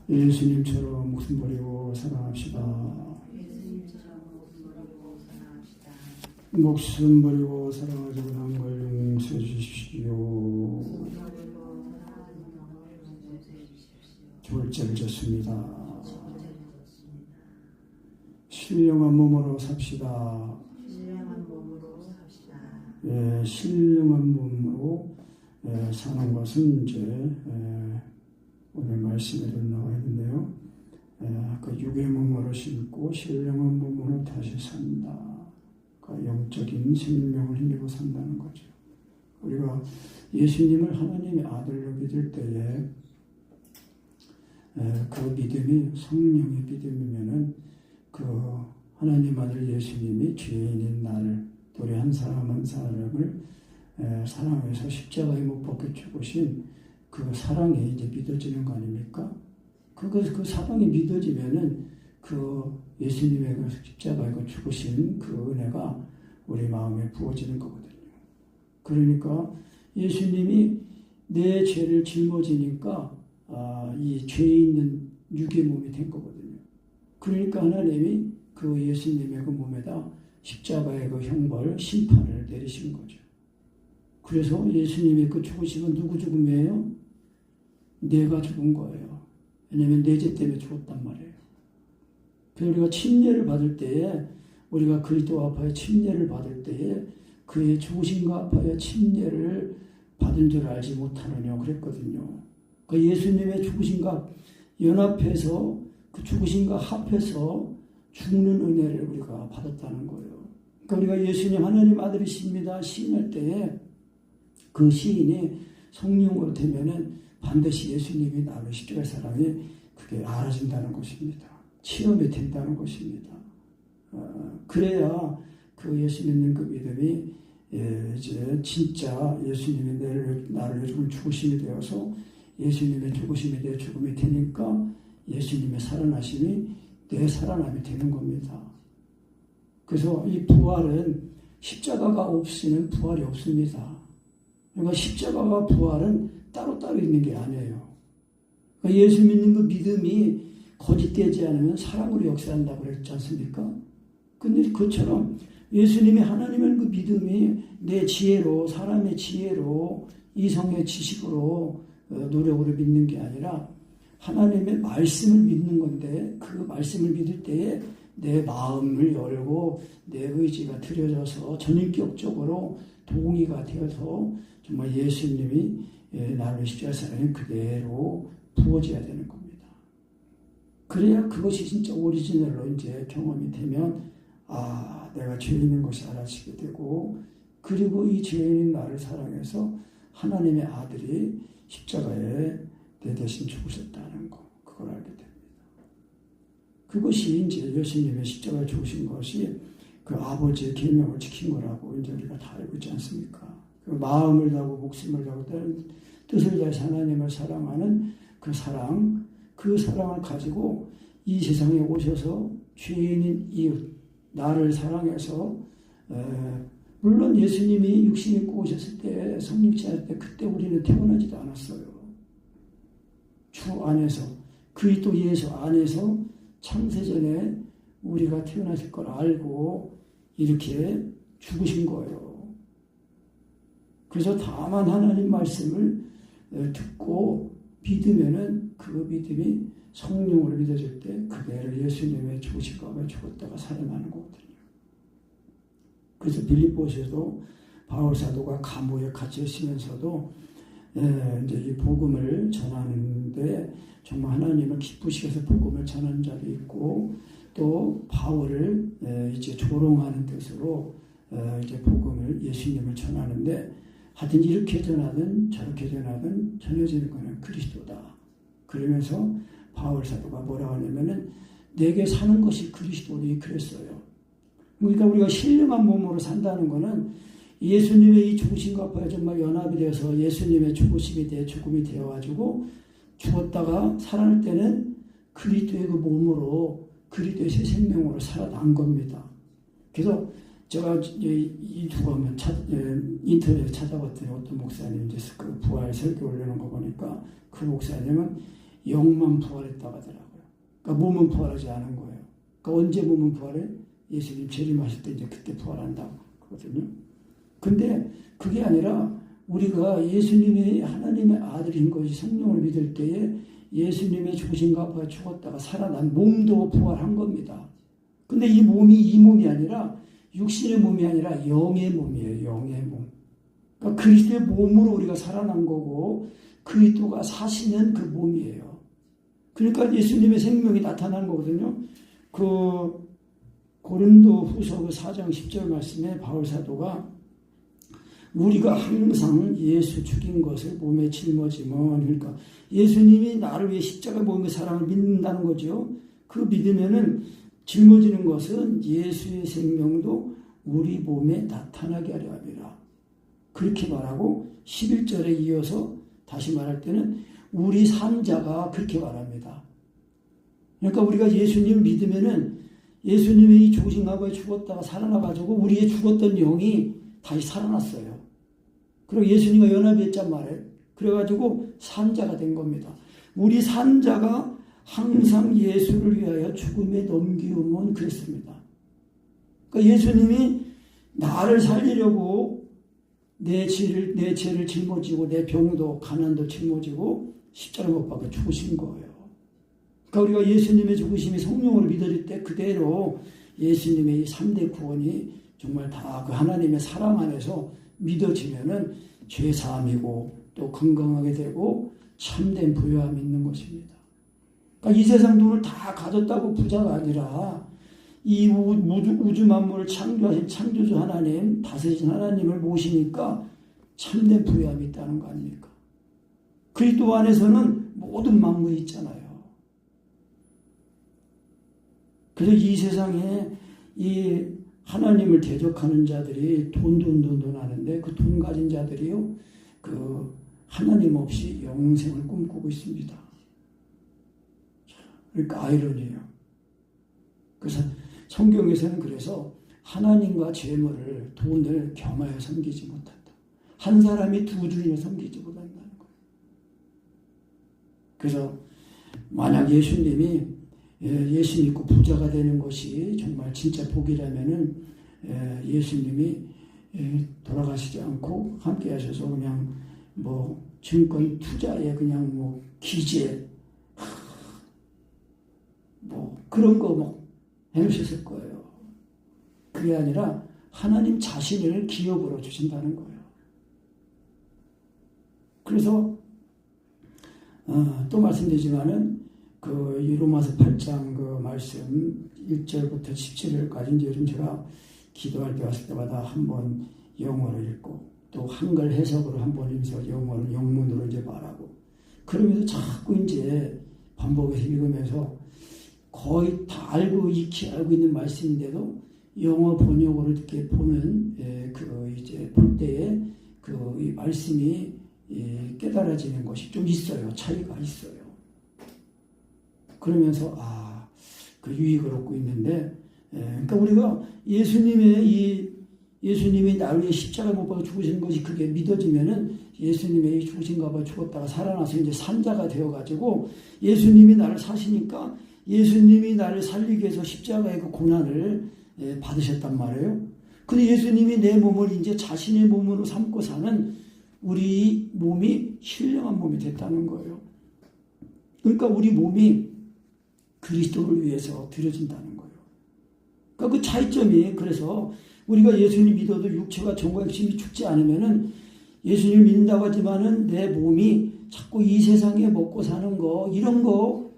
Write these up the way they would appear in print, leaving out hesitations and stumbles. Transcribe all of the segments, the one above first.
예수님처럼 목숨 버리고 사랑합시다. 목숨 버리고 사랑하지 못한 걸 용서해 주십시오. 둘째를 졌습니다. 신령한 몸으로 삽시다. 예, 신령한 몸으로 사는 것은 이제 오늘 말씀에도 나와 있는데요. 그 육의 몸으로 신고 신령한 몸으로 다시 산다. 그 영적인 생명을 힘입어 산다는 거죠. 우리가 예수님을 하나님의 아들로 믿을 때에 그 믿음이 성령의 믿음이면은 그 하나님 아들 예수님이 죄인인 나를 우리 한 사람 한 사람을 사랑해서 십자가에 못 박혀 죽으신 그 사랑이 이제 믿어지는 거 아닙니까? 그 사랑이 믿어지면은 그 예수님의 그 십자가에 죽으신 그 은혜가 우리 마음에 부어지는 거거든요. 그러니까 예수님이 내 죄를 짊어지니까 이 죄 있는 육의 몸이 된 거거든요. 그러니까 하나님이 그 예수님의 그 몸에다 십자가의 그 형벌, 심판을 내리신 거죠. 그래서 예수님의 그 죽으심은 누구 죽음이에요? 내가 죽은 거예요. 왜냐하면 내 죄 때문에 죽었단 말이에요. 그래서 우리가 침례를 받을 때에 우리가 그리스도 아파에 침례를 받을 때에 그의 죽으심과 아파에 침례를 받은 줄 알지 못하느냐 그랬거든요. 그 예수님의 죽으심과 연합해서 그 죽으심과 합해서 죽는 은혜를 우리가 받았다는 거예요. 그러니까 우리가 예수님 하나님 아들이십니다 시인할 때에 그 시인이 성령으로 되면은 반드시 예수님이 나를 십자가의 사랑이 그게 알아진다는 것입니다. 체험이 된다는 것입니다. 그래야 그 예수 믿는 그 믿음이 이제 진짜 예수님이 나를 죽은 죽으심이 되어서 예수님의 죽으심이 내 죽음이 되니까 예수님의 살아나심이 내 살아남이 되는 겁니다. 그래서 이 부활은 십자가가 없이는 부활이 없습니다. 그러니까 십자가와 부활은 따로따로 있는 게 아니에요. 그러니까 예수 믿는 그 믿음이 거짓되지 않으면 사랑으로 역사한다고 그랬지 않습니까? 근데 그처럼 예수님이 하나님의 그 믿음이 내 지혜로, 사람의 지혜로, 이성의 지식으로, 노력으로 믿는 게 아니라 하나님의 말씀을 믿는 건데 그 말씀을 믿을 때에 내 마음을 열고 내 의지가 들여져서 전인격적으로 동의가 되어서 정말 예수님이 나를 십자가의 사랑이 그대로 부어져야 되는 겁니다. 그래야 그것이 진짜 오리지널로 이제 경험이 되면 내가 죄인인 것이 알아지게 되고 그리고 이 죄인인 나를 사랑해서 하나님의 아들이 십자가에 내 대신 죽으셨다는 거 그걸 알게 됩니다. 그것이 이제 예수님의 십자가에 죽으신 것이 그 아버지의 계명을 지킨 거라고 이제 우리가 다 알고 있지 않습니까? 그 마음을 다하고 목숨을 다하고 뜻을 다해서 하나님을 사랑하는 그 사랑을 가지고 이 세상에 오셔서 죄인인 이웃 나를 사랑해서 물론 예수님이 육신 입고 오셨을 때 성육신 할 때 그때 우리는 태어나지도 않았어요. 주 안에서 그리스도 예수 안에서 창세전에 우리가 태어났을 걸 알고 이렇게 죽으신 거예요. 그래서 다만 하나님 말씀을 듣고 믿으면은 그 믿음이 성령으로 믿어질 때 그대로 예수님의 죽으시고 죽었다가 살아나는 거거든요. 그래서 빌립보서도 바울 사도가 감옥에 갇혀 있으면서도 이제 이 복음을 전하는데 정말 하나님을 기쁘시게 해서 복음을 전하는 자도 있고 또 바울을 이제 조롱하는 뜻으로 이제 복음을 예수님을 전하는데 하여튼 이렇게 전하든 저렇게 전하든 전해지는 것은 그리스도다. 그러면서 바울 사도가 뭐라고 하냐면은 내게 사는 것이 그리스도니 그랬어요. 그러니까 우리가 신령한 몸으로 산다는 것은 예수님의 이 죽으심과 부활에 정말 연합이 되어서 예수님의 죽으심이 돼 죽음이 되어가지고 죽었다가 살아날 때는 그리스도의 그 몸으로 그리스도의 새 생명으로 살아난 겁니다. 그래서 제가 이 두 가면 인터넷에 찾아봤더니 어떤 목사님 이제 그 부활 설교 올리는 거 보니까 그 목사님은 영만 부활했다고 하더라고요. 그러니까 몸은 부활하지 않은 거예요. 그러니까 언제 몸은 부활해? 예수님 재림하실 때 이제 그때 부활한다고 하거든요. 근데 그게 아니라 우리가 예수님이 하나님의 아들인 것이 성령을 믿을 때에 예수님의 죽으신가 봐 죽었다가 살아난 몸도 부활한 겁니다. 근데 이 몸이 이 몸이 아니라 육신의 몸이 아니라 영의 몸이에요. 영의 몸. 그러니까 그리스도의 몸으로 우리가 살아난 거고 그리스도가 사시는 그 몸이에요. 그러니까 예수님의 생명이 나타나는 거거든요. 그 고린도 후서 그 4장 10절 말씀에 바울 사도가 우리가 항상 예수 죽인 것을 몸에 짊어지면, 그러니까 예수님이 나를 위해 십자가에 못 박힌 사랑을 믿는다는 거죠. 그 믿으면은 짊어지는 것은 예수의 생명도 우리 몸에 나타나게 하려 함이라. 그렇게 말하고 11절에 이어서 다시 말할 때는 우리 산자가 그렇게 말합니다. 그러니까 우리가 예수님을 믿으면은 예수님이 죽으신 가봐에 죽었다가 살아나가지고 우리의 죽었던 영이 다시 살아났어요. 그리고 예수님과 연합했단 말이에요. 그래가지고 산자가 된 겁니다. 우리 산자가 항상 예수를 위하여 죽음에 넘기움은 그랬습니다. 그러니까 예수님이 나를 살리려고 내 죄를 짊어지고 내 병도 가난도 짊어지고 십자가 못 박아 죽으신 거예요. 그러니까 우리가 예수님의 죽으심이 성령으로 믿어질 때 그대로 예수님의 3대 구원이 정말 다 그 하나님의 사랑 안에서 믿어지면은 죄사함이고 또 건강하게 되고 참된 부요함이 있는 것입니다. 그러니까 이 세상 돈을 다 가졌다고 부자가 아니라 이 우주 만물을 창조하신 창조주 하나님, 다스리신 하나님을 모시니까 참된 부요함이 있다는 거 아닙니까? 그리스도 안에서는 모든 만물이 있잖아요. 그래서 이 세상에 이 하나님을 대적하는 자들이 돈 하는데 그 돈 가진 자들이요, 그 하나님 없이 영생을 꿈꾸고 있습니다. 그러니까 아이러니예요. 그래서 성경에서는 그래서 하나님과 재물을, 돈을 겸하여 섬기지 못한다. 한 사람이 두 주인을 섬기지 못한다는 거예요. 그래서 만약 예수님이 예수 믿고 부자가 되는 것이 정말 진짜 복이라면은 예수님이 돌아가시지 않고 함께 하셔서 그냥 뭐 증권 투자에 그냥 뭐 기재 뭐 그런 거 뭐 해놓으셨을 거예요. 그게 아니라 하나님 자신을 기업으로 주신다는 거예요. 그래서 또 말씀드리지만은 그 로마서 8장 그 말씀 1절부터 17절까지 이제 요즘 제가 기도할 때 왔을 때마다 한번 영어로 읽고 또 한글 해석으로 한번 읽어서 영어로 영문으로 이제 말하고 그러면서 자꾸 이제 반복해서 읽으면서 거의 다 알고 익히 알고 있는 말씀인데도 영어 번역으로 이렇게 보는 그 이제 볼 때에 그 이 말씀이 깨달아지는 것이 좀 있어요. 차이가 있어요. 그러면서 그 유익을 얻고 있는데, 그러니까 우리가 예수님이 나를 위해 십자가 못 박아 죽으신 것이 그게 믿어지면은 예수님이 죽으신가 봐 죽었다가 살아나서 이제 산자가 되어가지고 예수님이 나를 사시니까 예수님이 나를 살리기 위해서 십자가의 그 고난을 받으셨단 말이에요. 근데 예수님이 내 몸을 이제 자신의 몸으로 삼고 사는 우리 몸이 신령한 몸이 됐다는 거예요. 그러니까 우리 몸이 그리스도를 위해서 드려진다는 거예요. 그러니까 그 차이점이, 그래서 우리가 예수님 믿어도 육체가 정과 욕심이 죽지 않으면은 예수님 믿는다고 하지만은 내 몸이 자꾸 이 세상에 먹고 사는 거, 이런 거,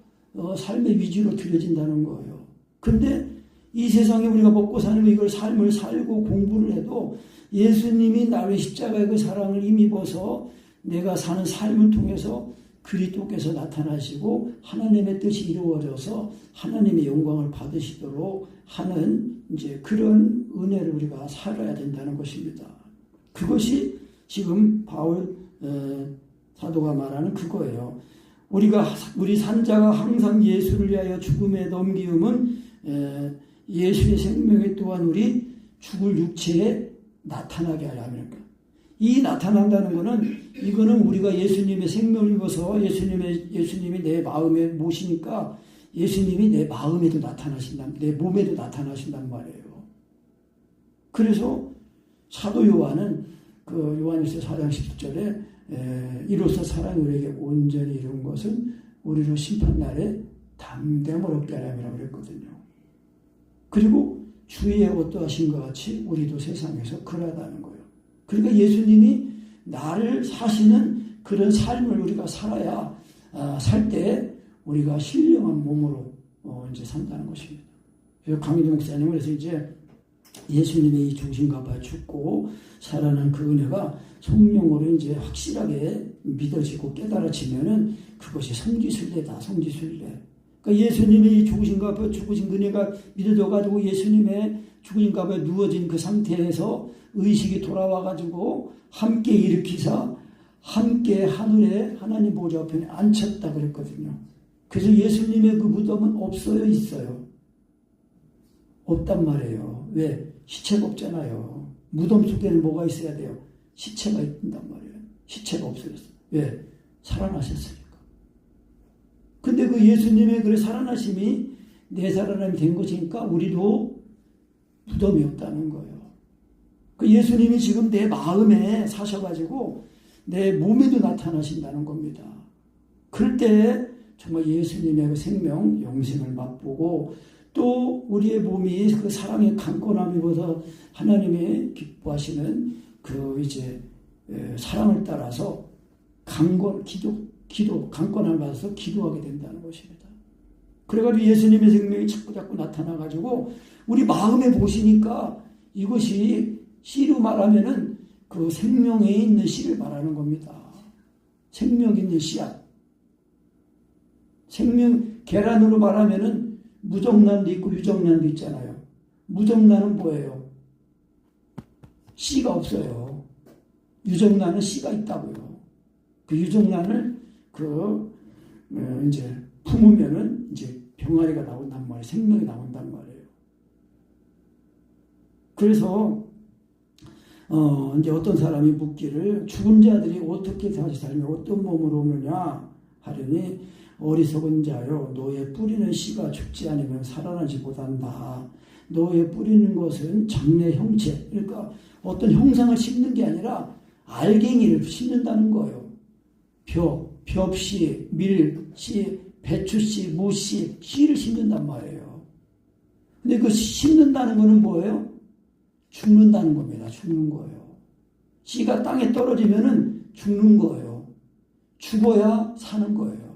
삶의 위주로 드려진다는 거예요. 근데 이 세상에 우리가 먹고 사는 거, 이걸 삶을 살고 공부를 해도 예수님이 나를 십자가의 그 사랑을 힘입어서 내가 사는 삶을 통해서 그리스도께서 나타나시고 하나님의 뜻이 이루어져서 하나님의 영광을 받으시도록 하는 이제 그런 은혜를 우리가 살아야 된다는 것입니다. 그것이 지금 바울 사도가 말하는 그거예요. 우리 산자가 항상 예수를 위하여 죽음에 넘기움은 예수의 생명에 또한 우리 죽을 육체에 나타나게 하려 합니다. 이 나타난다는 것은 이거는 우리가 예수님의 생명을 입어서 예수님이 내 마음에 모시니까 예수님이 내 마음에도 나타나신다, 내 몸에도 나타나신단 말이에요. 그래서 사도 요한은 그 요한일서 4장 10절에 이로써 사랑이 우리에게 온전히 이룬 것은 우리로 심판날에 담대함을 얻게 하려고 그랬거든요. 그리고 주의 어떠하신 것 같이 우리도 세상에서 그러하다는 거예요. 그러니까 예수님이 나를 사시는 그런 삶을 우리가 살아야 살 때 우리가 신령한 몸으로 이제 산다는 것입니다. 그래서 강희도 목사님은 그래서 이제 예수님의 이 중심과 죽고 살아난 그 은혜가 성령으로 이제 확실하게 믿어지고 깨달아지면은 그것이 성지순례다, 성지순례. 그러니까 예수님의 이 죽으신가 봐 죽으신 그네가 믿어져가지고 예수님의 죽으신가 봐 누워진 그 상태에서 의식이 돌아와가지고 함께 일으키사 함께 하늘에 하나님 보좌 편에 앉혔다 그랬거든요. 그래서 예수님의 그 무덤은 없어요, 있어요? 없단 말이에요. 왜? 시체가 없잖아요. 무덤 속에는 뭐가 있어야 돼요? 시체가 있단 말이에요. 시체가 없어졌어요. 왜? 살아나셨으니까. 근데 그 예수님의 그 살아나심이 내 살아남이 된 것이니까 우리도 무덤이 없다는 거예요. 그 예수님이 지금 내 마음에 사셔가지고 내 몸에도 나타나신다는 겁니다. 그럴 때 정말 예수님의 그 생명, 영생을 맛보고 또 우리의 몸이 그 사랑의 강건함을 입어서 하나님이 기뻐하시는 그 이제 사랑을 따라서 강건함을 받아서 기도하게 된다는 것입니다. 그래가지고 예수님의 생명이 자꾸 나타나가지고 우리 마음에 보시니까 이것이 씨로 말하면은 그 생명에 있는 씨를 말하는 겁니다. 생명 있는 씨앗. 계란으로 말하면은 무정란도 있고 유정란도 있잖아요. 무정란은 뭐예요? 씨가 없어요. 유정란은 씨가 있다고요. 그 유정란을 이제 품으면은 이제 병아리가 나온단 말이에요. 생명이 나온단 말이에요. 그래서 이제 어떤 사람이 묻기를 죽은 자들이 어떻게 다시 살며 어떤 몸으로 오느냐 하려니 어리석은 자여 너의 뿌리는 씨가 죽지 않으면 살아나지 못한다. 너의 뿌리는 것은 장래 형체, 그러니까 어떤 형상을 심는 게 아니라 알갱이를 심는다는 거예요. 벽씨, 밀씨, 배추씨, 무씨, 씨를 심는단 말이에요. 근데 그 심는다는 거는 뭐예요? 죽는다는 겁니다. 죽는 거예요. 씨가 땅에 떨어지면은 죽는 거예요. 죽어야 사는 거예요.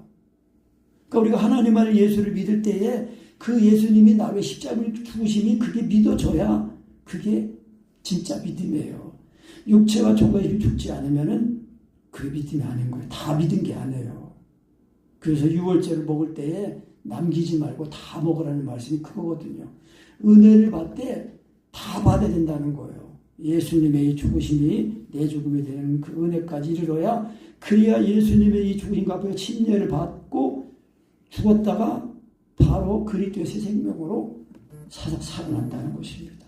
그러니까 우리가 하나님 안에 예수를 믿을 때에 그 예수님이 나의 십자가를 죽으심이 그게 믿어져야 그게 진짜 믿음이에요. 육체와 종갓집이 죽지 않으면은 그 믿음이 아닌 거예요. 다 믿은 게 아니에요. 그래서 유월절을 먹을 때에 남기지 말고 다 먹으라는 말씀이 그거거든요. 은혜를 받을 때 다 받아야 된다는 거예요. 예수님의 이 죽으심이 내 죽음이 되는 그 은혜까지 이르러야 그래야 예수님의 이 죽으신 값에 침례를 받고 죽었다가 바로 그리스도의 새 생명으로 살아난다는 것입니다.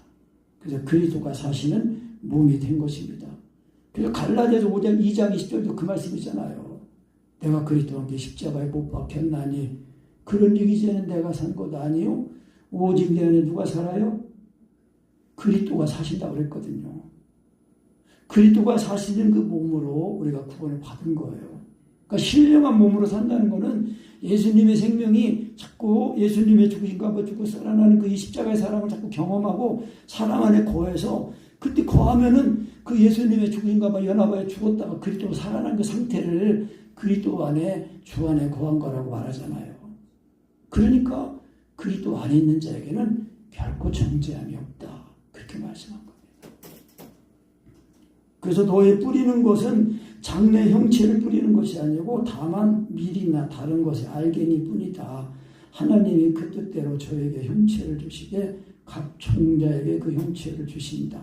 그래서 그리스도가 사시는 몸이 된 것입니다. 그래서 갈라디아서 5장 2장 20절도 그 말씀이잖아요. 내가 그리스도와 함께 십자가에 못 박혔나니 그런 이기전에 내가 산 것 아니요 오직 내 안에 누가 살아요? 그리스도가 사신다고 그랬거든요. 그리스도가 사시는 그 몸으로 우리가 구원을 받은 거예요. 그러니까 신령한 몸으로 산다는 것은 예수님의 생명이 자꾸 예수님의 죽으신가 죽고 살아나는 그 이 십자가의 사랑을 자꾸 경험하고 사랑 안에 거해서 그때 거하면은 그 예수님의 죽으신가 연합하여 죽었다가 그리스도가 살아난 그 상태를 그리스도 안에 주 안에 거한 거라고 말하잖아요. 그러니까 그리스도 안에 있는 자에게는 결코 정죄함이 없다. 그렇게 말씀한 겁니다. 그래서 너의 뿌리는 것은 장래 형체를 뿌리는 것이 아니고 다만 밀이나 다른 것의 알갱이 뿐이다. 하나님이 그 뜻대로 저에게 형체를 주시되 각 종자에게 그 형체를 주신다.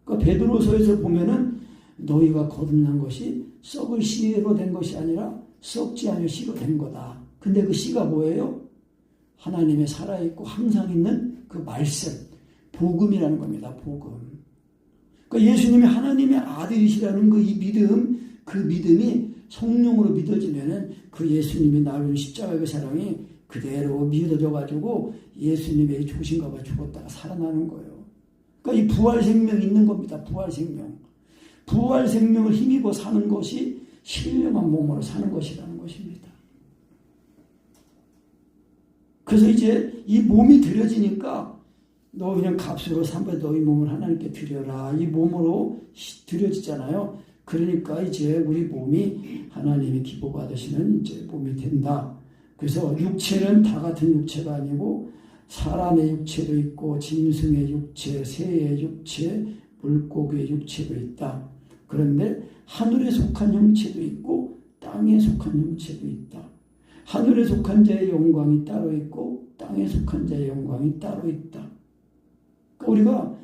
그러니까 베드로서에서 보면은 너희가 거듭난 것이 썩을 씨로 된 것이 아니라 썩지 않을 씨로 된 거다. 근데 그 씨가 뭐예요? 하나님의 살아있고 항상 있는 그 말씀, 복음이라는 겁니다. 복음. 그러니까 예수님이 하나님의 아들이시라는 이 믿음, 그 믿음이 성령으로 믿어지면은 그 예수님이 나를 십자가의 그 사랑이 그대로 믿어져 가지고 예수님의 죽으신가 봐 죽었다가 살아나는 거예요. 그러니까 이 부활 생명이 있는 겁니다. 부활 생명. 부활 생명을 힘입어 사는 것이 신령한 몸으로 사는 것이라는 것입니다. 그래서 이제 이 몸이 드려지니까 너 그냥 값으로 삼아 너희 몸을 하나님께 드려라. 이 몸으로 드려지잖아요. 그러니까 이제 우리 몸이 하나님이 기뻐받으시는 이제 몸이 된다. 그래서 육체는 다 같은 육체가 아니고 사람의 육체도 있고 짐승의 육체, 새의 육체, 물고기의 육체도 있다. 그런데 하늘에 속한 형체도 있고 땅에 속한 형체도 있다. 하늘에 속한 자의 영광이 따로 있고 땅에 속한 자의 영광이 따로 있다. 그러니까 우리가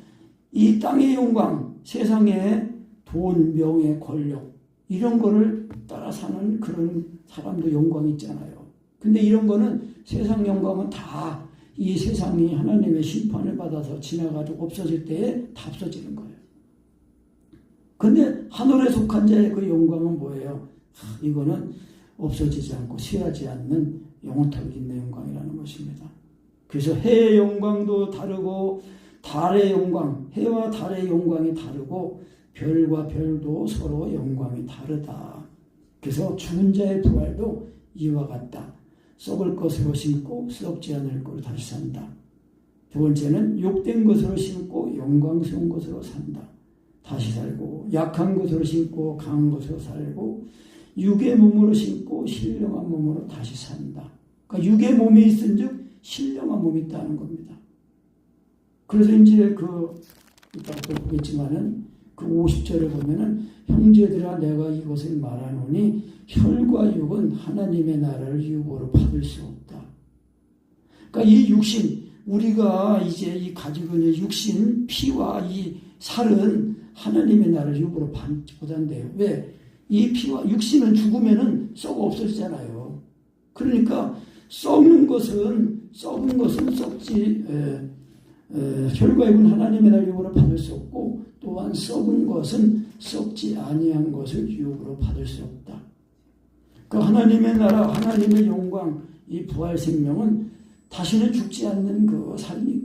이 땅의 영광, 세상의 돈, 명예, 권력 이런 거를 따라 사는 그런 사람도 영광이 있잖아요. 근데 이런 거는 세상 영광은 다 이 세상이 하나님의 심판을 받아서 지나가지고 없어질 때에 다 없어지는 거예요. 근데 하늘에 속한 자의 그 영광은 뭐예요? 이거는 없어지지 않고 쇠하지 않는 영원토록 있는 영광이라는 것입니다. 그래서 해의 영광도 다르고 달의 영광, 해와 달의 영광이 다르고 별과 별도 서로 영광이 다르다. 그래서 죽은 자의 부활도 이와 같다. 썩을 것으로 심고 썩지 않을 것으로 다시 산다. 두 번째는 욕된 것으로 심고 영광스러운 것으로 산다. 다시 살고 약한 것으로 심고 강한 것으로 살고 육의 몸으로 심고 신령한 몸으로 다시 산다. 그러니까 육의 몸이 있은즉 신령한 몸이 있다는 겁니다. 그래서 이제 이따가 또 보겠지만은 그 50절에 보면은 형제들아 내가 이것을 말하노니 혈과 육은 하나님의 나라를 육으로 받을 수 없다. 그러니까 이 육신 우리가 이제 이 가지고 있는 육신 피와 이 살은 하나님의 나라를 육으로 받지 못한대요. 왜? 이 피와 육신은 죽으면은 썩어 없어지잖아요. 그러니까 썩은 것은 썩지 혈과 육은 하나님의 나라를 육으로 받을 수 없고 또한 썩은 것은 썩지 아니한 것을 육으로 받을 수 없다. 그 하나님의 나라, 하나님의 영광, 이 부활 생명은 다시는 죽지 않는 그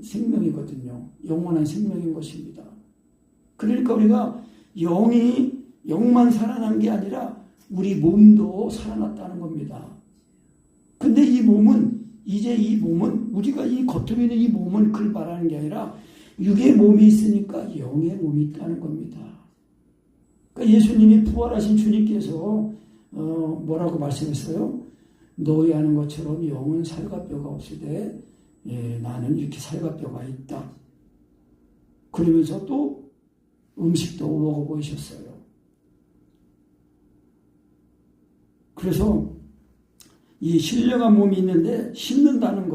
생명이거든요. 영원한 생명인 것입니다. 그러니까 우리가 영만 살아난 게 아니라 우리 몸도 살아났다는 겁니다. 근데 이 몸은 우리가 이 겉으로 있는 이 몸은 그걸 말하는 게 아니라 육의 몸이 있으니까 영의 몸이 있다는 겁니다. 그러니까 예수님이 부활하신 주님께서 뭐라고 말씀했어요? 너희 아는 것처럼 영은 살과 뼈가 없을 때 나는 이렇게 살과 뼈가 있다. 그러면서 또 음식도 먹어 보이셨어요. 그래서 이 신령한 몸이 있는데 신는다는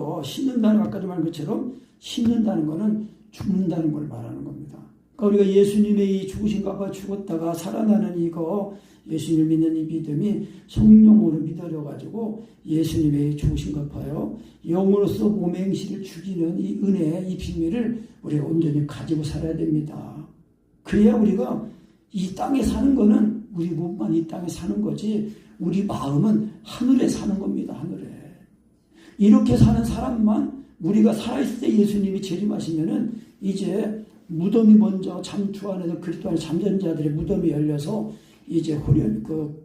아까도 말한 것처럼 신는다는 거는 죽는다는 걸 말하는 겁니다. 그러니까 우리가 예수님의 이 죽으신가 봐 죽었다가 살아나는 이거 예수님을 믿는 이 믿음이 성령으로 믿어져가지고 예수님의 죽으신가 봐요. 영으로서 몸의 행실을 죽이는 이 은혜, 이 비밀을 우리가 온전히 가지고 살아야 됩니다. 그래야 우리가 이 땅에 사는 거는 우리 몸만 이 땅에 사는 거지 우리 마음은 하늘에 사는 겁니다. 하늘에. 이렇게 사는 사람만 우리가 살아있을 때 예수님이 재림하시면은 이제 무덤이 먼저 주 안에서 그리스도 안에 잠든 자들의 무덤이 열려서 이제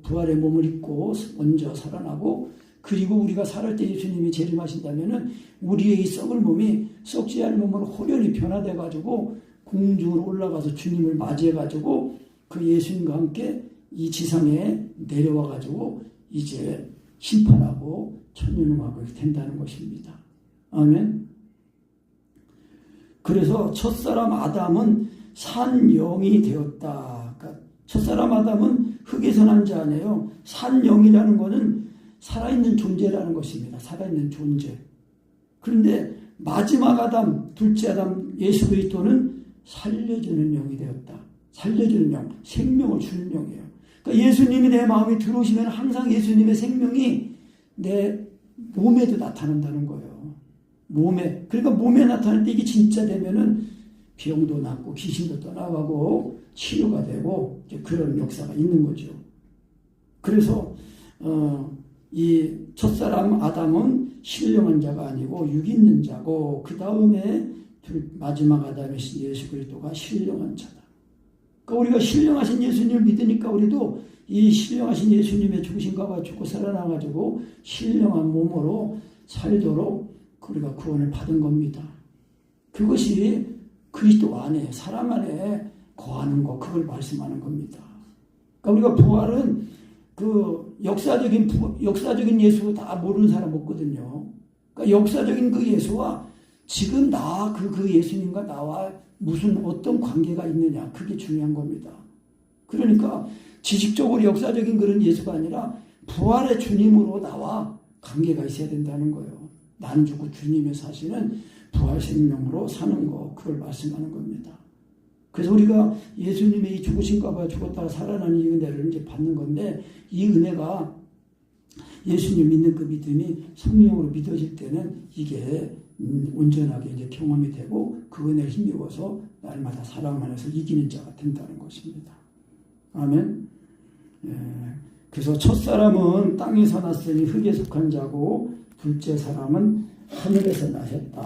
부활의 몸을 입고 먼저 살아나고 그리고 우리가 살을 때 예수님이 재림하신다면은 우리의 이 썩을 몸이 썩지 않을 몸으로 호련히 변화돼 가지고 공중으로 올라가서 주님을 맞이해 가지고 그 예수님과 함께 이 지상에 내려와 가지고 이제 심판하고 천년왕국이 된다는 것입니다. 아멘. 그래서 첫사람 아담은 산 영이 되었다. 그러니까 첫사람 아담은 흙에서 난 자 아니에요. 산 영이라는 것은 살아있는 존재라는 것입니다. 살아있는 존재. 그런데 마지막 아담, 둘째 아담 예수 그리스도는 살려주는 영이 되었다. 살려주는 영, 생명을 주는 영이에요. 그러니까 예수님이 내 마음에 들어오시면 항상 예수님의 생명이 내 몸에도 나타난다는 거예요. 몸에. 그러니까 몸에 나타날 때 이게 진짜 되면은 병도 낫고 귀신도 떠나가고 치유가 되고 이제 그런 역사가 있는 거죠. 그래서 이 첫사람 아담은 신령한 자가 아니고 육 있는 자고 그 다음에 마지막 아담이신 예수 그리스도가 신령한 자다. 그러니까 우리가 신령하신 예수님을 믿으니까 우리도 이 신령하신 예수님의 죽으신가 죽고 살아나가지고 신령한 몸으로 살도록 우리가 구원을 받은 겁니다. 그것이 그리스도 안에 사람 안에 거하는 것, 그걸 말씀하는 겁니다. 그러니까 우리가 부활은 그 역사적인 예수 다 모르는 사람 없거든요. 그러니까 역사적인 그 예수와 지금 그 예수님과 나와 무슨 어떤 관계가 있느냐, 그게 중요한 겁니다. 그러니까 지식적으로 역사적인 그런 예수가 아니라 부활의 주님으로 나와 관계가 있어야 된다는 거예요. 난 죽고 주님의 사시는 부활 생명으로 사는 거, 그걸 말씀하는 겁니다. 그래서 우리가 예수님의 이 죽으신가 봐 죽었다가 살아나는 이 은혜를 이제 받는 건데, 이 은혜가 예수님 믿는 그 믿음이 성령으로 믿어질 때는 이게 온전하게 이제 경험이 되고 그 은혜를 힘입어서 날마다 사랑 안에서 이기는 자가 된다는 것입니다. 아멘. 그래서 첫 사람은 땅에서 났으니 흙에 속한 자고 둘째 사람은 하늘에서 나셨다.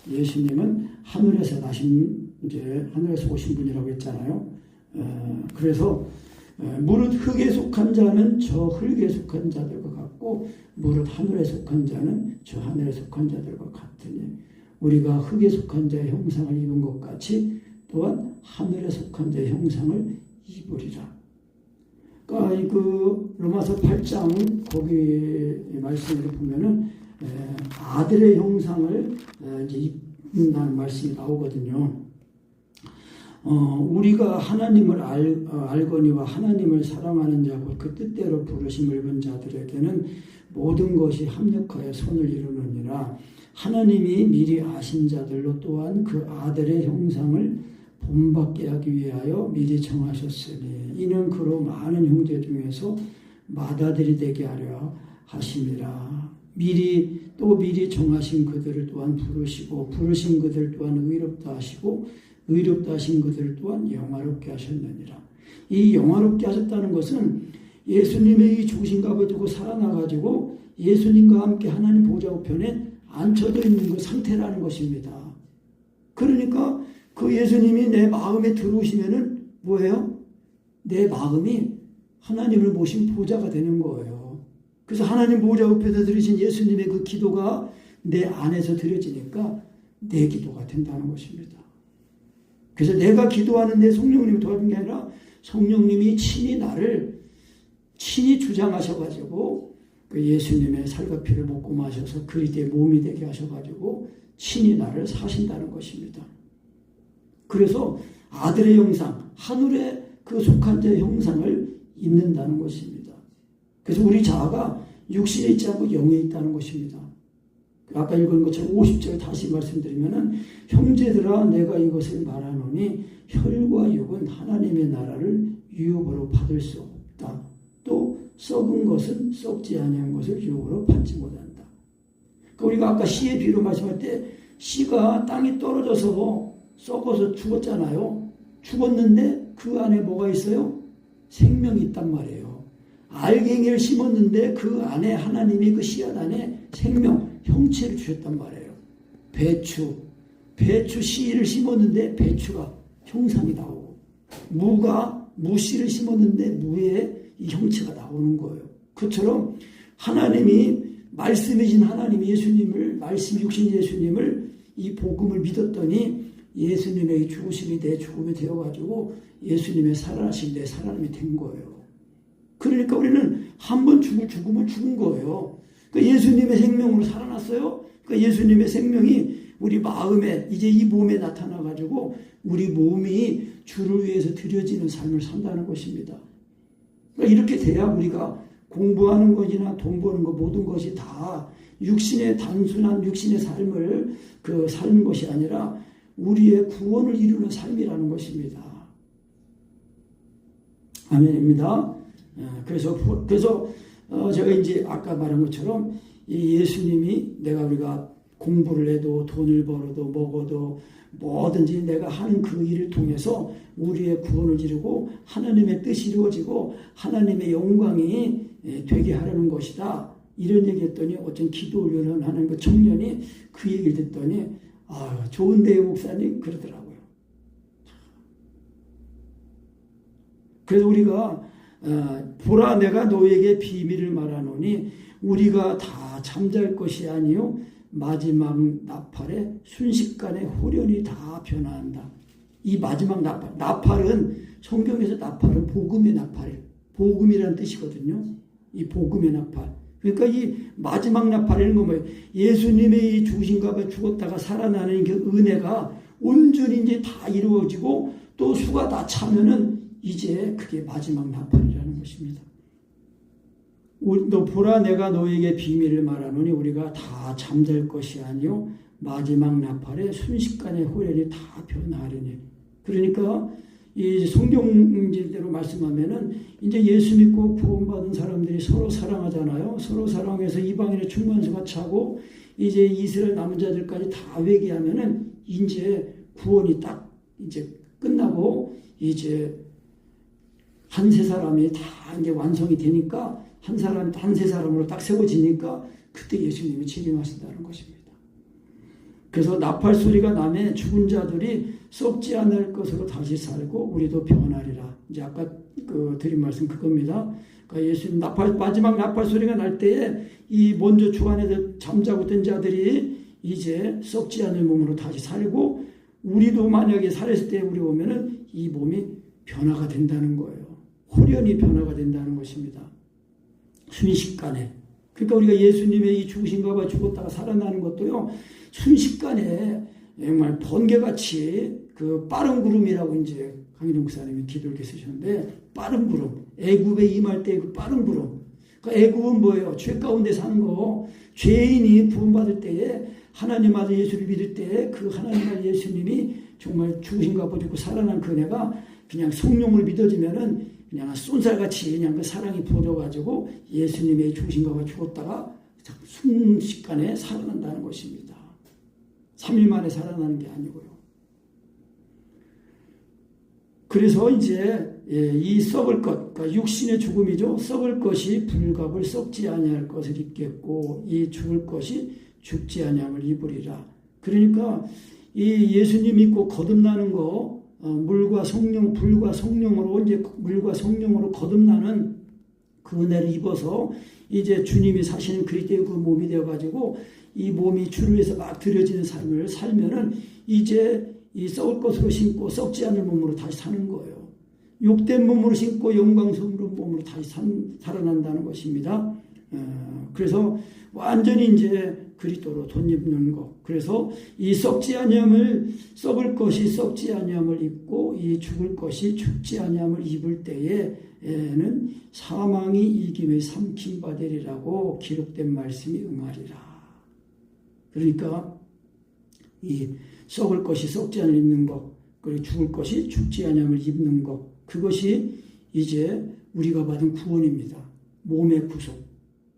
예수님은 하늘에서 나신 이제 하늘에서 오신 분이라고 했잖아요. 그래서 무릇 흙에 속한 자는 저 흙에 속한 자들과 같고 무릇 하늘에 속한 자는 저 하늘에 속한 자들과 같으니 우리가 흙에 속한 자의 형상을 입은 것 같이 또한 하늘에 속한 자의 형상을 입으리라. 그러니까 그 로마서 8장 거기 말씀을 보면은 아들의 형상을 이제 입는다는 말씀이 나오거든요. 우리가 하나님을 알거니와 하나님을 사랑하는 자고 그 뜻대로 부르심을 본 자들에게는 모든 것이 합력하여 선을 이루느니라. 하나님이 미리 아신 자들로 또한 그 아들의 형상을 본받게 하기 위하여 미리 정하셨으니 이는 그로 많은 형제 중에서 맏아들이 되게 하려 하심이라. 미리 정하신 그들을 또한 부르시고 부르신 그들 또한 의롭다 하시고 의롭다 하신 그들 또한 영화롭게 하셨느니라. 이 영화롭게 하셨다는 것은 예수님의 이 죽으신가 봐 두고 살아나가지고 예수님과 함께 하나님 보좌 우편에 앉혀져 있는 그 상태라는 것입니다. 그러니까 그 예수님이 내 마음에 들어오시면은 뭐예요? 내 마음이 하나님을 모신 보좌가 되는 거예요. 그래서 하나님 보좌 우편에 들으신 예수님의 그 기도가 내 안에서 드려지니까 내 기도가 된다는 것입니다. 그래서 내가 기도하는데 성령님이 도와준 게 아니라 성령님이 친히 주장하셔가지고 그 예수님의 살과 피를 먹고 마셔서 그리스도의 몸이 되게 하셔가지고 친히 나를 사신다는 것입니다. 그래서 아들의 형상, 하늘의 그 속한 자의 형상을 입는다는 것입니다. 그래서 우리 자아가 육신에 있지 않고 영에 있다는 것입니다. 아까 읽은 것처럼 50절 다시 말씀드리면은 형제들아 내가 이것을 말하노니 혈과 육은 하나님의 나라를 유업으로 받을 수 없다. 또 썩은 것은 썩지 아니한 것을 유업으로 받지 못한다. 그러니까 우리가 아까 씨의 비로 말씀할 때 씨가 땅에 떨어져서 썩어서 죽었잖아요. 죽었는데 그 안에 뭐가 있어요? 생명이 있단 말이에요. 알갱이를 심었는데 그 안에 하나님이 그 씨앗 안에 생명, 형체를 주셨단 말이에요. 배추 씨를 심었는데 배추가 형상이 나오고 무씨를 심었는데 무의 이 형체가 나오는 거예요. 그처럼 하나님이 말씀이신 하나님 예수님을 말씀 육신 예수님을 이 복음을 믿었더니 예수님의 죽으심이 내 죽음이 되어가지고 예수님의 살아나신 내 살아남이 된 거예요. 그러니까 우리는 한 번 죽을 죽음을 죽은 거예요. 그러니까 예수님의 생명으로 살아났어요. 그러니까 예수님의 생명이 우리 마음에 이제 이 몸에 나타나가지고 우리 몸이 주를 위해서 드려지는 삶을 산다는 것입니다. 그러니까 이렇게 돼야 우리가 공부하는 것이나 돈 버는 것 모든 것이 다 단순한 육신의 삶을 사는 것이 아니라 우리의 구원을 이루는 삶이라는 것입니다. 아멘입니다. 그래서 제가 이제 아까 말한 것처럼 이 예수님이 우리가 공부를 해도 돈을 벌어도 먹어도 뭐든지 내가 하는 그 일을 통해서 우리의 구원을 이루고 하나님의 뜻이 이루어지고 하나님의 영광이 되게 하려는 것이다. 이런 얘기했더니 어떤 기도 훈련을 하는 그 청년이 그 얘기를 듣더니 좋은데요 목사님 그러더라고요. 그래서 우리가 보라 내가 너에게 비밀을 말하노니 우리가 다 잠잘 것이 아니요 마지막 나팔에 순식간에 홀연히 다 변화한다. 이 마지막 나팔은 성경에서 나팔은 복음의 나팔, 복음이라는 뜻이거든요. 이 복음의 나팔. 그러니까 이 마지막 나팔이라는 건 뭐예요? 예수님의 이 죽으신가 봐 죽었다가 살아나는 그 은혜가 온전히 이제 다 이루어지고 또 수가 다 차면은 이제 그게 마지막 나팔이라는 것입니다. 너 보라 내가 너에게 비밀을 말하노니 우리가 다 잠잘 것이 아니요 마지막 나팔에 순식간에 홀연히 다 변화하리니. 그러니까 이 성경대로 말씀하면은 이제 예수 믿고 구원받은 사람들이 서로 사랑하잖아요. 서로 사랑해서 이방인의 충만수가 차고 이제 이스라엘 남은 자들까지 다 회개하면은 이제 구원이 딱 이제 끝나고 이제 한 세 사람이 다 이제 완성이 되니까 한 세 사람으로 딱 세워지니까 그때 예수님이 재림하신다는 것입니다. 그래서 나팔 소리가 나면 죽은 자들이 썩지 않을 것으로 다시 살고 우리도 변하리라. 이제 아까 드린 말씀 그겁니다. 그러니까 예수님 마지막 나팔 소리가 날 때에 이 먼저 주 안에서 잠자고 있던 자들이 이제 썩지 않을 몸으로 다시 살고 우리도 만약에 살았을 때 우리 오면은 이 몸이 변화가 된다는 거예요. 홀연히 변화가 된다는 것입니다. 순식간에. 그러니까 우리가 예수님의 이 죽으신가 봐 죽었다가 살아나는 것도요. 순식간에 정말 번개같이 그 빠른 구름이라고 이제 강희동 목사님이 기도를 쓰셨는데 빠른 구름. 애굽에 임할 때 그 빠른 구름. 그러니까 애굽은 뭐예요? 죄 가운데 사는 거. 죄인이 구원받을 때에 하나님 아들 예수를 믿을 때에 그 하나님 아들 예수님이 정말 죽으신가 봐 죽고 살아난 그 은혜가 그냥 성령으로 믿어지면은 그냥 쏜살같이 그냥 그 사랑이 부어져가지고 예수님의 죽으신가 봐 죽었다가 순식간에 살아난다는 것입니다. 3일 만에 살아나는 게 아니고요. 그래서 이제 이 썩을 것, 그러니까 육신의 죽음이죠. 썩을 것이 불갑을 썩지 아니할 것을 입겠고 이 죽을 것이 죽지 아니함을 입으리라. 그러니까 이 예수님 믿고 거듭나는 거 물과 성령, 불과 성령으로 이제 물과 성령으로 거듭나는 그 은혜를 입어서 이제 주님이 사시는 그리스도의 그 몸이 되어가지고 이 몸이 주를 위해서 막 드려지는 삶을 살면은 이제 이 썩을 것으로 신고 썩지 않을 몸으로 다시 사는 거예요. 욕된 몸으로 신고 영광스러운 몸으로 다시 살아난다는 것입니다. 그래서 완전히 이제 그리스도로 덧입는 것. 그래서 이 썩지 아니함을 썩을 것이 썩지 아니함을 입고 이 죽을 것이 죽지 아니함을 입을 때에는 사망이 이김에 삼킴 받으리라고 기록된 말씀이 응하리라. 그러니까 이 썩을 것이 썩지 않을 입는 것, 그리고 죽을 것이 죽지 아니함을 입는 것, 그것이 이제 우리가 받은 구원입니다. 몸의 구속.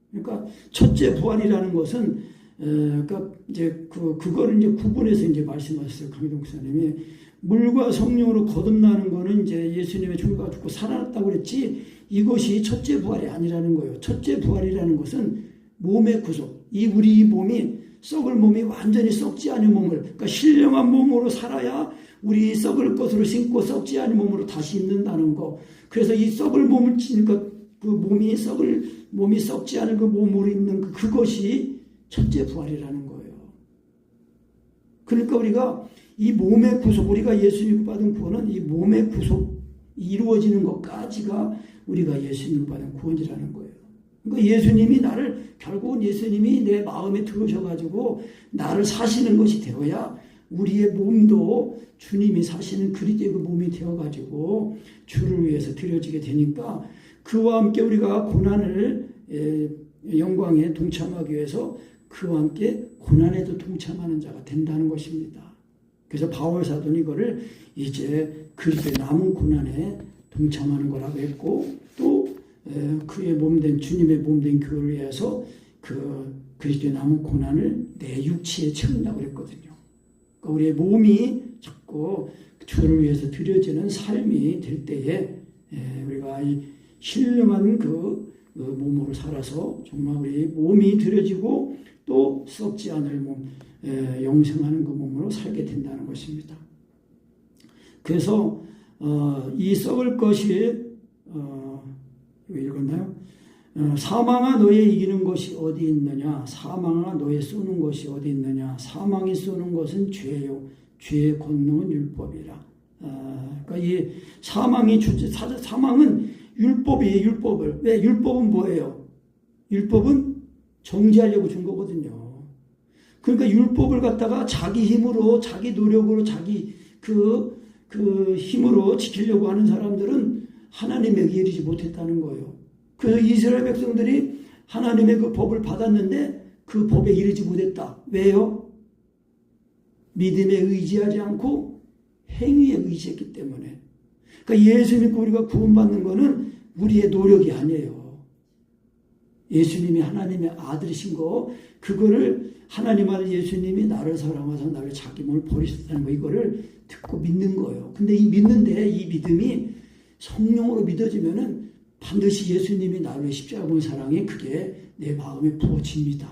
그러니까 첫째 부활이라는 것은 그러니까 이제 그거를 이제 구분해서 이제 말씀하셨어요. 강희동 목사님이 물과 성령으로 거듭나는 거는 이제 예수님의 죽음과 죽고 살아났다고 그랬지 이것이 첫째 부활이 아니라는 거예요. 첫째 부활이라는 것은 몸의 구속. 우리 이 몸이 썩을 몸이 완전히 썩지 않은 몸을, 그러니까 신령한 몸으로 살아야 우리 썩을 것으로 신고 썩지 않은 몸으로 다시 입는다는 거. 그래서 이 썩을 몸을 그러니까 그 몸이 썩지 않은 그 몸으로 입는 그것이 첫째 부활이라는 거예요. 그러니까 우리가 이 몸의 구속, 우리가 예수님 받은 구원은 이 몸의 구속 이루어지는 것까지가 우리가 예수님 받은 구원이라는 거예요. 그러니까 예수님이 결국은 예수님이 내 마음에 들어오셔가지고 나를 사시는 것이 되어야 우리의 몸도 주님이 사시는 그리스도의 그 몸이 되어가지고 주를 위해서 드려지게 되니까 그와 함께 우리가 고난을 영광에 동참하기 위해서 그와 함께 고난에도 동참하는 자가 된다는 것입니다. 그래서 바울 사도는 이거를 이제 그리스도의 남은 고난에 동참하는 거라고 했고 또 그의 몸된 주님의 몸된 교회를 위해서 그 그리스도의 남은 고난을 내 육체에 채운다고 그랬거든요. 그러니까 우리의 몸이 자꾸 주를 위해서 드려지는 삶이 될 때에 우리가 이 신령한 그 몸으로 살아서 정말 우리 몸이 드려지고 또 썩지 않을 몸, 영생하는 그 몸으로 살게 된다는 것입니다. 그래서 이 썩을 것이 읽었나요? 사망아 너의 이기는 것이 어디 있느냐? 사망아 너의 쏘는 것이 어디 있느냐? 사망이 쏘는 것은 죄요. 죄의 권능은 율법이라. 그러니까 이 사망은 율법이에요. 율법을. 왜? 율법은 뭐예요? 율법은 정지하려고 준 거거든요. 그러니까 율법을 갖다가 자기 힘으로, 자기 노력으로, 자기 그 힘으로 지키려고 하는 사람들은 하나님에게 이르지 못했다는 거예요. 그래서 이스라엘 백성들이 하나님의 그 법을 받았는데 그 법에 이르지 못했다. 왜요? 믿음에 의지하지 않고 행위에 의지했기 때문에. 그러니까 예수 믿고 우리가 구원받는 것은 우리의 노력이 아니에요. 예수님이 하나님의 아들이신 거, 그거를 하나님 아들 예수님이 나를 사랑하셔서 나를 자기 몸을 버리셨다는 거, 이거를 듣고 믿는 거예요. 근데 이 믿는데 이 믿음이 성령으로 믿어지면은 반드시 예수님이 나를 십자가 본 사랑이 그게 내 마음에 부어집니다.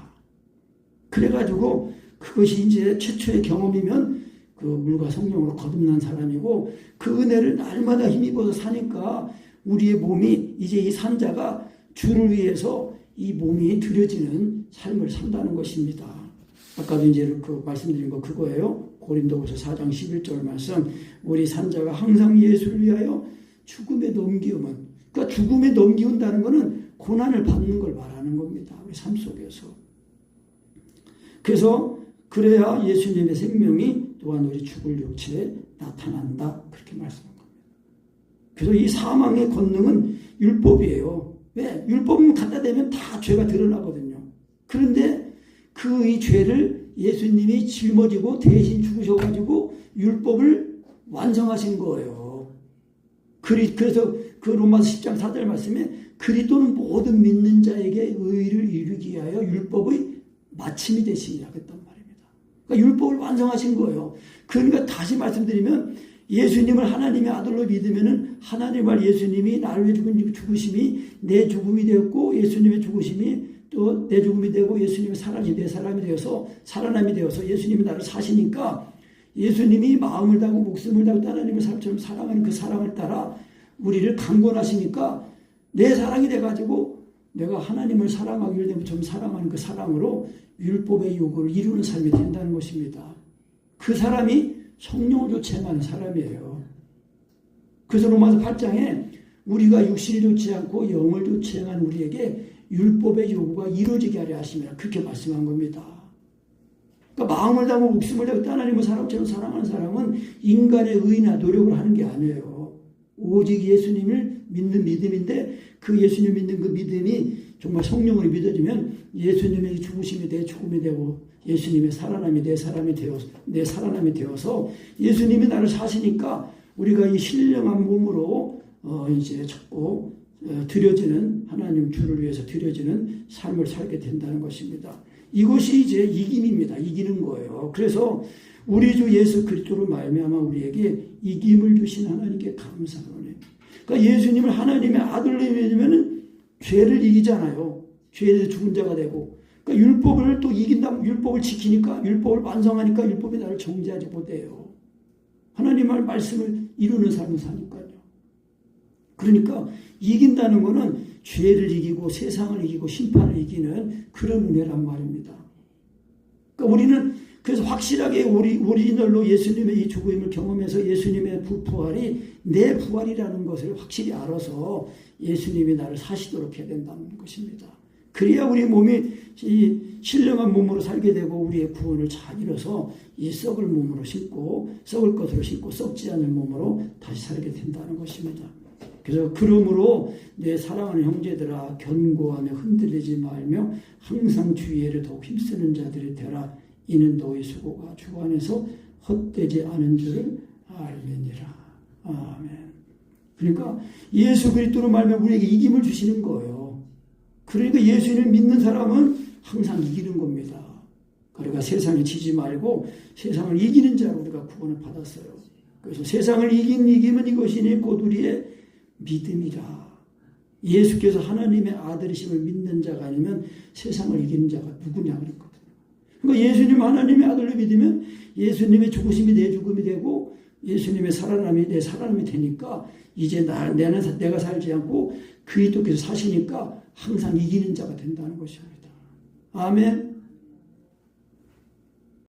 그래가지고 그것이 이제 최초의 경험이면 그 물과 성령으로 거듭난 사람이고 그 은혜를 날마다 힘입어서 사니까 우리의 몸이 이제 이 산자가 주를 위해서 이 몸이 드려지는 삶을 산다는 것입니다. 아까도 이제 그 말씀드린 거 그거예요. 고린도후서 4장 11절 말씀. 우리 산자가 항상 예수를 위하여 죽음에 넘기우면, 그러니까 죽음에 넘기운다는 것은 고난을 받는 걸 말하는 겁니다. 우리 삶 속에서. 그래서 그래야 예수님의 생명이 또한 우리 죽을 육체에 나타난다. 그렇게 말씀한 겁니다. 그래서 이 사망의 권능은 율법이에요. 왜? 율법은 갖다 대면 다 죄가 드러나거든요. 그런데 그 이 죄를 예수님이 짊어지고 대신 죽으셔가지고 율법을 완성하신 거예요. 그래서 그 로마서 10장 4절 말씀에 그리스도는 모든 믿는 자에게 의를 이루기 위하여 율법의 마침이 되시니라 그랬단 말입니다. 그러니까 율법을 완성하신 거예요. 그러니까 다시 말씀드리면 예수님을 하나님의 아들로 믿으면은 하나님의 말 예수님이 나를 위해 죽은 죽으심이 내 죽음이 되었고 예수님의 죽으심이 또 내 죽음이 되고 예수님의 살아지 내 사람이 되어서 살아남이 되어서 예수님이 나를 사시니까 예수님이 마음을 다하고 목숨을 다하고 하나님을 사람처럼 사랑하는 그 사랑을 따라 우리를 강권하시니까 내 사랑이 돼가지고 내가 하나님을 사랑하기를 되면 좀 사랑하는 그 사랑으로 율법의 요구를 이루는 삶이 된다는 것입니다. 그 사람이 성령을 좋지 않는 사람이에요. 그래서 로마서 8장에 우리가 육신이 좋지 않고 영을 좋지 않은 우리에게 율법의 요구가 이루어지게 하려 하심이라 그렇게 말씀한 겁니다. 그러니까 마음을 다하고 목숨을 다하고 하나님을 사람처럼 사랑하는 사람은 인간의 의나 노력을 하는 게 아니에요. 오직 예수님을 믿는 믿음인데 그 예수님 믿는 그 믿음이 정말 성령으로 믿어지면 예수님의 죽으심이 내 죽음이 되고 예수님의 살아남이 내 살아남이 되어서 예수님이 나를 사시니까 우리가 이 신령한 몸으로 이제 자꾸 드려지는 하나님 주를 위해서 드려지는 삶을 살게 된다는 것입니다. 이것이 이제 이김입니다. 이기는 거예요. 그래서 우리 주 예수 그리스도로 말미암아 우리에게 이김을 주신 하나님께 감사하노니. 그러니까 예수님을 하나님의 아들로 믿으면은 죄를 이기잖아요. 죄에서 죽은 자가 되고. 그러니까 율법을 또 이긴다면 율법을 지키니까 율법을 완성하니까 율법이 나를 정죄하지 못해요. 하나님의 말씀을 이루는 삶을 사니까요. 그러니까 이긴다는 것은 죄를 이기고 세상을 이기고 심판을 이기는 그런 은혜란 말입니다. 그러니까 우리는 그래서 확실하게 오리지널로 예수님의 이 죽음을 경험해서 예수님의 부활이 내 부활이라는 것을 확실히 알아서 예수님이 나를 사시도록 해야 된다는 것입니다. 그래야 우리 몸이 이 신령한 몸으로 살게 되고 우리의 구원을 잘 이뤄서 이 썩을 몸으로 신고 썩을 것으로 신고 썩지 않을 몸으로 다시 살게 된다는 것입니다. 그래서 그러므로 내 사랑하는 형제들아 견고하며 흔들리지 말며 항상 주의를 더욱 힘쓰는 자들이 되라. 이는 너희 수고가 주 안에서 헛되지 않은 줄을 알매니라. 아멘. 그러니까 예수 그리스도로 말하면 우리에게 이김을 주시는 거예요. 그러니까 예수님을 믿는 사람은 항상 이기는 겁니다. 그러니까 세상에 지지 말고 세상을 이기는 자로 우리가 구원을 받았어요. 그래서 세상을 이기면 이것이니 곧 우리의 믿음이라. 예수께서 하나님의 아들이심을 믿는 자가 아니면 세상을 이기는 자가 누구냐 그랬거든요. 그러니까 예수님 하나님의 아들로 믿으면 예수님의 죽으심이 내 죽음이 되고 예수님의 살아남이 내 살아남이 되니까 이제 내가 살지 않고 그리스도께서 사시니까 항상 이기는 자가 된다는 것입니다. 아멘.